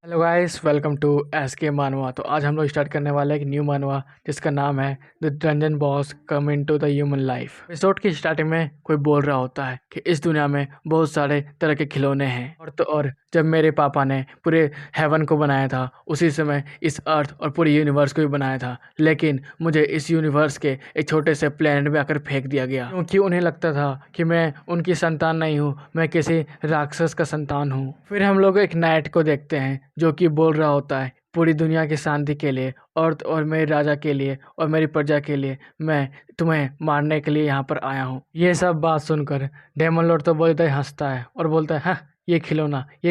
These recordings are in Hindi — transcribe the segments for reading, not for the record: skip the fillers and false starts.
Hello guys, welcome to S K Manava. तो आज हम लोग स्टार्ट करने वाले हैं एक न्यू मानवा जिसका नाम है the dungeon boss come into the human life. Episode की स्टार्टिंग में कोई बोल रहा होता है कि इस दुनिया में बहुत सारे तरह के खिलौने हैं और जब मेरे पापा ने पूरे हेवन को बनाया था उसी समय इस अर्थ और पूरे यूनिवर्स को भी बनाया था, लेकिन मुझे इस यूनिवर्स के एक छोटे से प्लेनेट में आकर फेंक दिया गया क्योंकि उन्हें लगता था कि मैं उनकी संतान नहीं हूँ, मैं किसी राक्षस का संतान हूँ। फिर हम लोग एक नाइट को देखते हैं जो कि बोल रहा होता है पूरी दुनिया की शांति के लिए और मेरे राजा के लिए और मेरी प्रजा के लिए मैं तुम्हें मारने के लिए यहाँ पर आया हूँ। ये सब बात सुनकर डेमन लॉर्ड तो बहुत ज़्यादा हंसता है और बोलता है, हाँ ये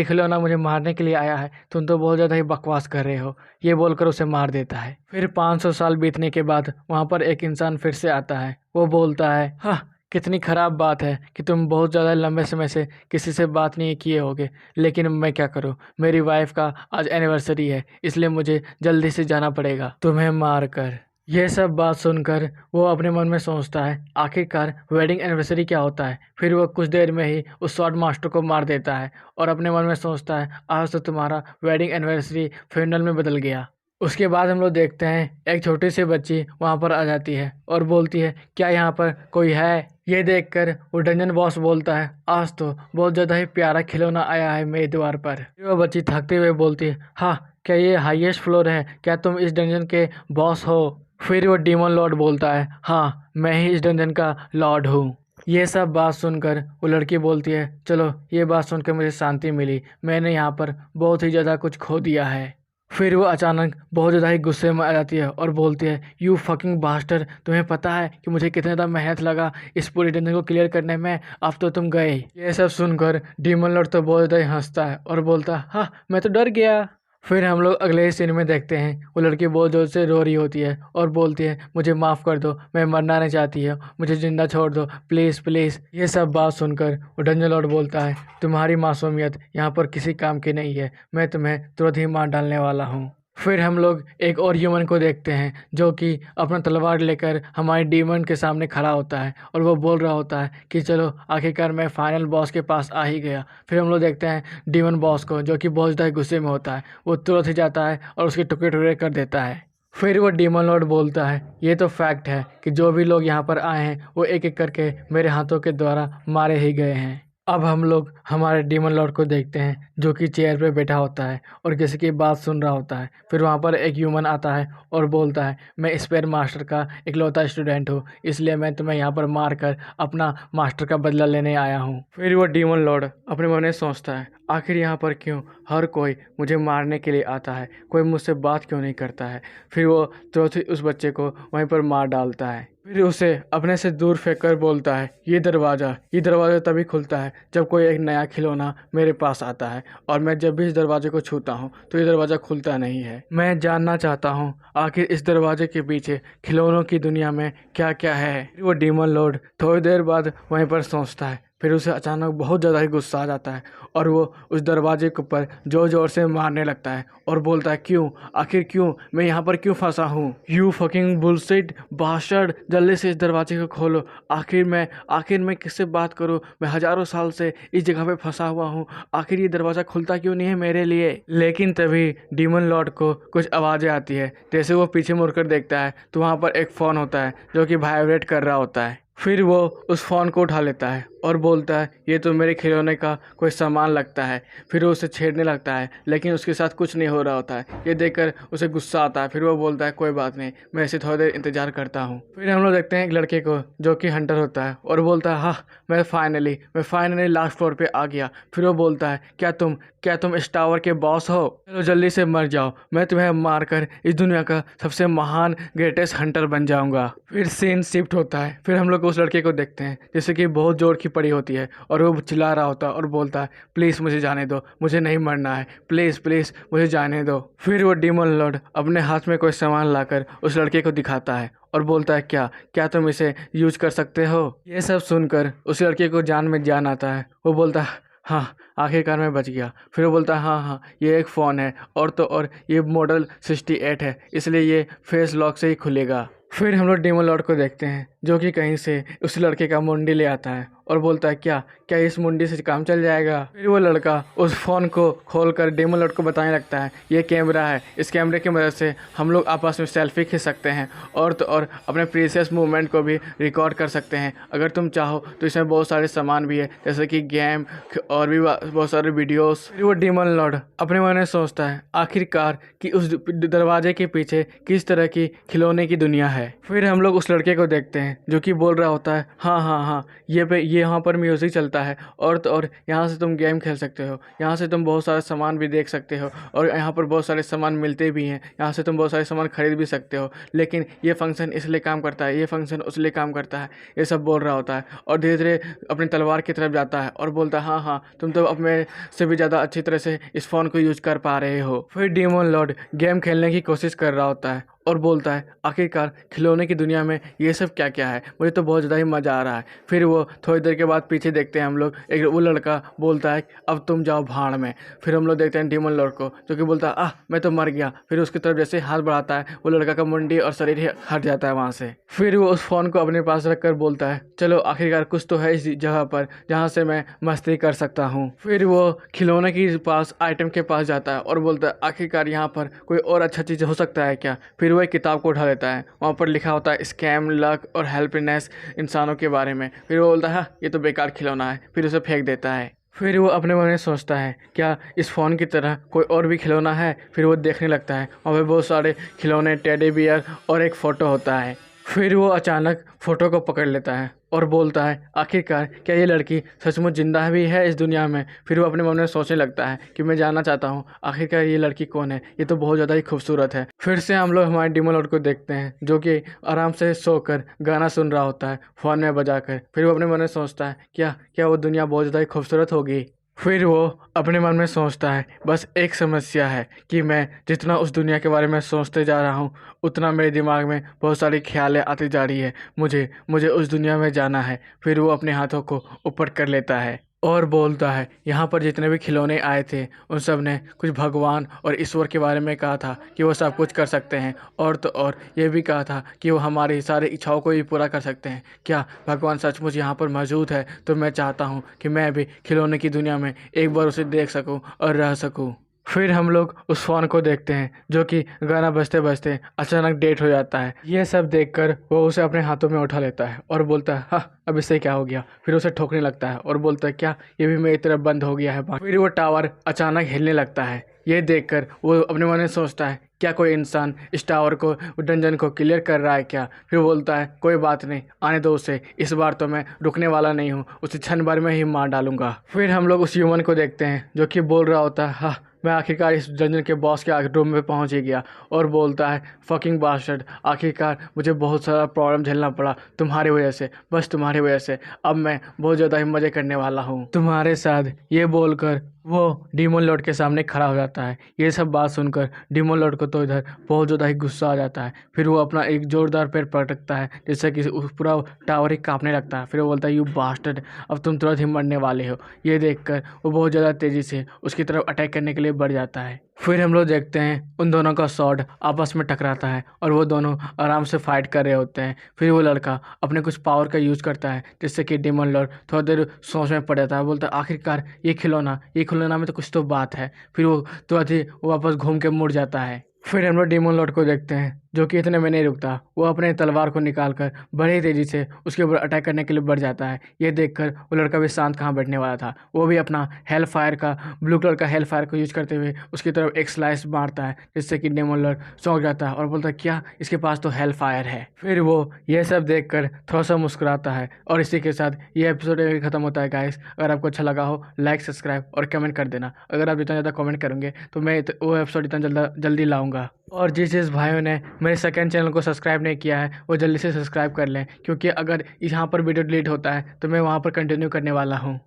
खिलौना मुझे मारने के लिए आया है, तुम तो बहुत ज़्यादा ही बकवास कर रहे हो। ये बोलकर उसे मार देता है। फिर 500 साल बीतने के बाद वहाँ पर एक इंसान फिर से आता है। वो बोलता है, हाँ कितनी ख़राब बात है कि तुम बहुत ज़्यादा लंबे समय से किसी से बात नहीं किए होगे, लेकिन मैं क्या करूं, मेरी वाइफ का आज एनिवर्सरी है, इसलिए मुझे जल्दी से जाना पड़ेगा तुम्हें मार कर। ये सब बात सुनकर वो अपने मन में सोचता है आखिरकार वेडिंग एनिवर्सरी क्या होता है। फिर वो कुछ देर में ही उस स्वॉर्ड मास्टर को मार देता है और अपने मन में सोचता है आज तो तुम्हारा वेडिंग एनिवर्सरी फ्यूनरल में बदल गया। उसके बाद हम लोग देखते हैं एक छोटी सी बच्ची वहाँ पर आ जाती है और बोलती है, क्या यहाँ पर कोई है? ये देखकर वो डंजन बॉस बोलता है, आज तो बहुत ज़्यादा ही प्यारा खिलौना आया है मेरे द्वार पर। फिर वो बच्ची थकते हुए बोलती है, हाँ क्या ये हाईएस्ट फ्लोर है? क्या तुम इस डंजन के बॉस हो? फिर वो डीमन लॉर्ड बोलता है, हाँ मैं ही इस डंजन का लॉर्ड हूँ। ये सब बात सुनकर वो लड़की बोलती है, चलो ये बात सुनकर मुझे शांति मिली, मैंने यहाँ पर बहुत ही ज़्यादा कुछ खो दिया है। फिर वो अचानक बहुत ज़्यादा ही गुस्से में आ जाती है और बोलती है, यू फकिंग बास्टर, तुम्हें पता है कि मुझे कितना ज़्यादा मेहनत लगा इस पूरे डंजन को क्लियर करने में, अब तो तुम गए। ये सब सुनकर डीमन लॉर्ड तो बहुत ज़्यादा ही हंसता है और बोलता है, हाँ मैं तो डर गया। फिर हम लोग अगले ही सीन में देखते हैं वो लड़की बहुत ज़ोर से रो रही होती है और बोलती है, मुझे माफ़ कर दो, मैं मरना नहीं चाहती है, मुझे ज़िंदा छोड़ दो प्लीज़ प्लीज़। ये सब बात सुनकर वो डंजन लॉर्ड बोलता है, तुम्हारी मासूमियत यहाँ पर किसी काम की नहीं है, मैं तुम्हें तुरंत ही मार डालने वाला हूँ। फिर हम लोग एक और ह्यूमन को देखते हैं जो कि अपना तलवार लेकर हमारे डीमन के सामने खड़ा होता है और वो बोल रहा होता है कि चलो आखिरकार मैं फाइनल बॉस के पास आ ही गया। फिर हम लोग देखते हैं डीमन बॉस को जो कि बहुत ज़्यादा गुस्से में होता है, वो तुरंत ही जाता है और उसके टुकड़े टुकड़े कर देता है। फिर वो डीमन लॉर्ड बोलता है, ये तो फैक्ट है कि जो भी लोग यहाँ पर आए हैं वो एक एक करके मेरे हाथों के द्वारा मारे ही गए हैं। अब हम लोग हमारे डीमन लॉर्ड को देखते हैं जो कि चेयर पे बैठा होता है और किसी की बात सुन रहा होता है। फिर वहाँ पर एक ह्यूमन आता है और बोलता है, मैं स्पेयर मास्टर का इकलौता स्टूडेंट हूँ, इसलिए मैं तुम्हें यहाँ पर मार कर अपना मास्टर का बदला लेने आया हूँ। फिर वो डीमन लॉर्ड अपने मन में सोचता है, आखिर यहाँ पर क्यों हर कोई मुझे मारने के लिए आता है, कोई मुझसे बात क्यों नहीं करता है। फिर वो तुरंत ही उस बच्चे को वहीं पर मार डालता है। फिर उसे अपने से दूर फेंक कर बोलता है, ये दरवाज़ा तभी खुलता है जब कोई एक नया खिलौना मेरे पास आता है, और मैं जब भी इस दरवाजे को छूता हूँ तो ये दरवाज़ा खुलता नहीं है। मैं जानना चाहता हूँ आखिर इस दरवाजे के पीछे खिलौनों की दुनिया में क्या क्या है। फिर वो डीमन लॉर्ड थोड़ी देर बाद वहीं पर सोचता है। फिर उसे अचानक बहुत ज़्यादा ही गुस्सा आ जाता है और वो उस दरवाजे के ऊपर ज़ोर ज़ोर से मारने लगता है और बोलता है, क्यों, आखिर क्यों, मैं यहाँ पर क्यों फंसा हूँ? यू फकिंग बुलशिट बास्टर्ड, जल्दी से इस दरवाजे को खोलो। आखिर मैं किससे बात करूँ? मैं हज़ारों साल से इस जगह पे फंसा हुआ हूँ, आखिर ये दरवाज़ा खुलता क्यों नहीं है मेरे लिए? लेकिन तभी डीमन लॉर्ड को कुछ आवाज़ें आती है। जैसे वो पीछे मुड़कर देखता है तो वहाँ पर एक फ़ोन होता है जो कि वाइब्रेट कर रहा होता है। फिर वो उस फ़ोन को उठा लेता है और बोलता है, ये तो मेरे खिलौने का कोई सामान लगता है। फिर वो उसे छेड़ने लगता है लेकिन उसके साथ कुछ नहीं हो रहा होता है। ये देखकर उसे गुस्सा आता है। फिर वो बोलता है, कोई बात नहीं, मैं इसे थोड़ी देर इंतज़ार करता हूँ। फिर हम लोग देखते हैं एक लड़के को जो कि हंटर होता है और बोलता है, हाँ मैं फाइनली लास्ट फ्लोर पे आ गया। फिर वो बोलता है, क्या तुम इस टावर के बॉस हो? चलो जल्दी से मर जाओ, मैं तुम्हें मारकर इस दुनिया का सबसे महान ग्रेटेस्ट हंटर बन जाऊंगा। फिर सीन शिफ्ट होता है। फिर हम लोग उस लड़के को देखते हैं जैसे कि बहुत जोर की पड़ी होती है और वो चिल्ला रहा होता है और बोलता है, प्लीज़ मुझे जाने दो, मुझे नहीं मरना है, प्लीज़ प्लीज़ मुझे जाने दो। फिर वो डीमन लॉर्ड अपने हाथ में कोई सामान लाकर उस लड़के को दिखाता है और बोलता है, क्या तुम इसे यूज कर सकते हो? ये सब सुनकर उस लड़के को जान में जान आता है। वो बोलता है, हाँ आखिरकार मैं बच गया। फिर वो बोलता है, हाँ ये एक फ़ोन है और ये मॉडल 68 है, इसलिए ये फेस लॉक से ही खुलेगा। फिर हम लोग डीमन लॉर्ड को देखते हैं जो कि कहीं से उस लड़के का मुंडी ले आता है और बोलता है क्या क्या इस मुंडी से काम चल जाएगा। फिर वो लड़का उस फ़ोन को खोलकर डेमन लॉर्ड को बताने लगता है ये कैमरा है, इस कैमरे की मदद से हम लोग आपस में सेल्फी खींच सकते हैं और तो और अपने प्रीसियस मूवमेंट को भी रिकॉर्ड कर सकते हैं। अगर तुम चाहो तो इसमें बहुत सारे सामान भी है जैसे कि गेम और भी बहुत सारे वीडियोस। फिर वो डेमन लॉर्ड अपने मन में सोचता है आखिरकार कि उस दरवाजे के पीछे किस तरह की खिलौने की दुनिया है। फिर हम लोग उस लड़के को देखते हैं जो कि बोल रहा होता है हाँ हाँ हाँ ये यहाँ पर म्यूज़िक चलता है और तो और यहाँ से तुम गेम खेल सकते हो, यहाँ से तुम बहुत सारा सामान भी देख सकते हो और यहाँ पर बहुत सारे सामान मिलते भी हैं, यहाँ से तुम बहुत सारे सामान खरीद भी सकते हो। लेकिन ये फंक्शन इसलिए काम करता है, ये फंक्शन उसलिए काम करता है, ये सब बोल रहा होता है और धीरे धीरे अपनी तलवार की तरफ जाता है और बोलता है हाँ हाँ तुम तो अपने से भी ज़्यादा अच्छी तरह से इस फ़ोन को यूज कर पा रहे हो। फिर डेमन लॉर्ड गेम खेलने की कोशिश कर रहा होता है और बोलता है आखिरकार खिलौने की दुनिया में ये सब क्या क्या है, मुझे तो बहुत ज़्यादा ही मज़ा आ रहा है। फिर वो थोड़ी देर के बाद पीछे देखते हैं हम लोग, एक वो लड़का बोलता है अब तुम जाओ भाड़ में। फिर हम लोग देखते हैं डेमन लॉर्ड को जो कि बोलता है मैं तो मर गया। फिर उसकी तरफ जैसे हाथ बढ़ाता है वो लड़का का मुंडी और शरीर ही हट जाता है वहाँ से। फिर वो उस फ़ोन को अपने पास रख कर बोलता है चलो आखिरकार कुछ तो है इस जगह पर जहाँ से मैं मस्ती कर सकता हूँ। फिर वो खिलौने के पास आइटम के पास जाता है और बोलता है आखिरकार यहाँ पर कोई और अच्छा चीज़ हो सकता है क्या। फिर वो एक किताब को उठा लेता है, वहाँ पर लिखा होता है स्कैम, लक और हेल्पनेस इंसानों के बारे में। फिर वो बोलता है हाँ ये तो बेकार खिलौना है, फिर उसे फेंक देता है। फिर वो अपने मन में सोचता है क्या इस फ़ोन की तरह कोई और भी खिलौना है। फिर वो देखने लगता है वहाँ पे बहुत सारे खिलौने, टेडी बियर और एक फ़ोटो होता है। फिर वो अचानक फ़ोटो को पकड़ लेता है और बोलता है आखिरकार क्या ये लड़की सचमुच जिंदा भी है इस दुनिया में। फिर वो अपने मन में सोचने लगता है कि मैं जानना चाहता हूँ आखिरकार ये लड़की कौन है, ये तो बहुत ज़्यादा ही खूबसूरत है। फिर से हम लोग हमारे डेमन लॉर्ड को देखते हैं जो कि आराम से सोकर गाना सुन रहा होता है फ़ोन में बजाकर। फिर वो अपने मन में सोचता है क्या क्या वो दुनिया बहुत ज़्यादा ही खूबसूरत होगी। फिर वो अपने मन में सोचता है बस एक समस्या है कि मैं जितना उस दुनिया के बारे में सोचते जा रहा हूँ उतना मेरे दिमाग में बहुत सारी ख्यालें आती जा रही है, मुझे मुझे उस दुनिया में जाना है। फिर वो अपने हाथों को ऊपर कर लेता है और बोलता है यहाँ पर जितने भी खिलौने आए थे उन सब ने कुछ भगवान और ईश्वर के बारे में कहा था कि वो सब कुछ कर सकते हैं और तो और ये भी कहा था कि वो हमारी सारी इच्छाओं को भी पूरा कर सकते हैं। क्या भगवान सचमुच यहाँ पर मौजूद है? तो मैं चाहता हूँ कि मैं भी खिलौने की दुनिया में एक बार उसे देख सकूँ और रह सकूँ। फिर हम लोग उस फ़ोन को देखते हैं जो कि गाना बजते बजते अचानक डेट हो जाता है। ये सब देखकर वो उसे अपने हाथों में उठा लेता है और बोलता है हाँ अब इससे क्या हो गया। फिर उसे ठोकने लगता है और बोलता है क्या ये भी मेरी तरफ बंद हो गया है। फिर वो टावर अचानक हिलने लगता है। ये देखकर वो अपने मन में सोचता है क्या कोई इंसान इस टावर को, डंजन को क्लियर कर रहा है क्या। फिर बोलता है कोई बात नहीं, आने दो उसे, इस बार तो मैं रुकने वाला नहीं हूँ, उसे क्षण भर में ही मार डालूंगा। फिर हम लोग उस ह्यूमन को देखते हैं जो कि बोल रहा होता है हाँ मैं आखिरकार इस डंजन के बॉस के रूम में पहुंच ही गया और बोलता है फकिंग बास्टर्ड आखिरकार मुझे बहुत सारा प्रॉब्लम झेलना पड़ा तुम्हारी वजह से, बस तुम्हारी वजह से अब मैं बहुत ज़्यादा ही मज़े करने वाला हूँ तुम्हारे साथ। ये बोलकर वो डेमन लॉर्ड के सामने खड़ा हो जाता है। ये सब बात सुनकर डेमन लॉर्ड को तो इधर बहुत ज़्यादा ही गुस्सा आ जाता है। फिर वो अपना एक जोरदार पैर पटकता है जिससे कि पूरा टावर ही कांपने लगता है। फिर वो बोलता है यू बास्टर्ड अब तुम तुरंत ही मरने वाले हो। ये देखकर वो बहुत ज़्यादा तेज़ी से उसकी तरफ अटैक करने के लिए बढ़ जाता है। फिर हम लोग देखते हैं उन दोनों का स्वॉर्ड आपस में टकराता है और वो दोनों आराम से फाइट कर रहे होते हैं। फिर वो लड़का अपने कुछ पावर का यूज़ करता है जिससे कि डेमन लॉर्ड थोड़ा देर सोच में पड़ जाता है। बोलता है आखिरकार ये खिलौना में तो कुछ तो बात है। फिर वो तुरंत ही वापस घूम के मुड़ जाता है। फिर हम लोग डेमन लॉर्ड को देखते हैं जो कि इतने में नहीं रुकता, वो अपने तलवार को निकालकर बड़ी तेज़ी से उसके ऊपर अटैक करने के लिए बढ़ जाता है। ये देखकर वो लड़का भी शांत कहाँ बैठने वाला था, वो भी अपना हेल फायर का ब्लू कलर का हेल फायर को यूज करते हुए उसकी तरफ एक स्लाइस मारता है जिससे कि डेमन लॉर्ड चौंक जाता है और बोलता है क्या इसके पास तो हेल फायर है। फिर वो ये सब देखकर थोड़ा सा मुस्कुराता है और इसी के साथ ये एपिसोड खत्म होता है। गाइस अगर आपको अच्छा लगा हो लाइक, सब्सक्राइब और कमेंट कर देना। अगर आप जितना ज़्यादा कमेंट करेंगे तो मैं वो एपिसोड इतना जल्दी लाऊंगा। और जिस भाइयों ने मेरे सेकंड चैनल को सब्सक्राइब नहीं किया है वो जल्दी से सब्सक्राइब कर लें, क्योंकि अगर यहाँ पर वीडियो डिलीट होता है तो मैं वहाँ पर कंटिन्यू करने वाला हूँ।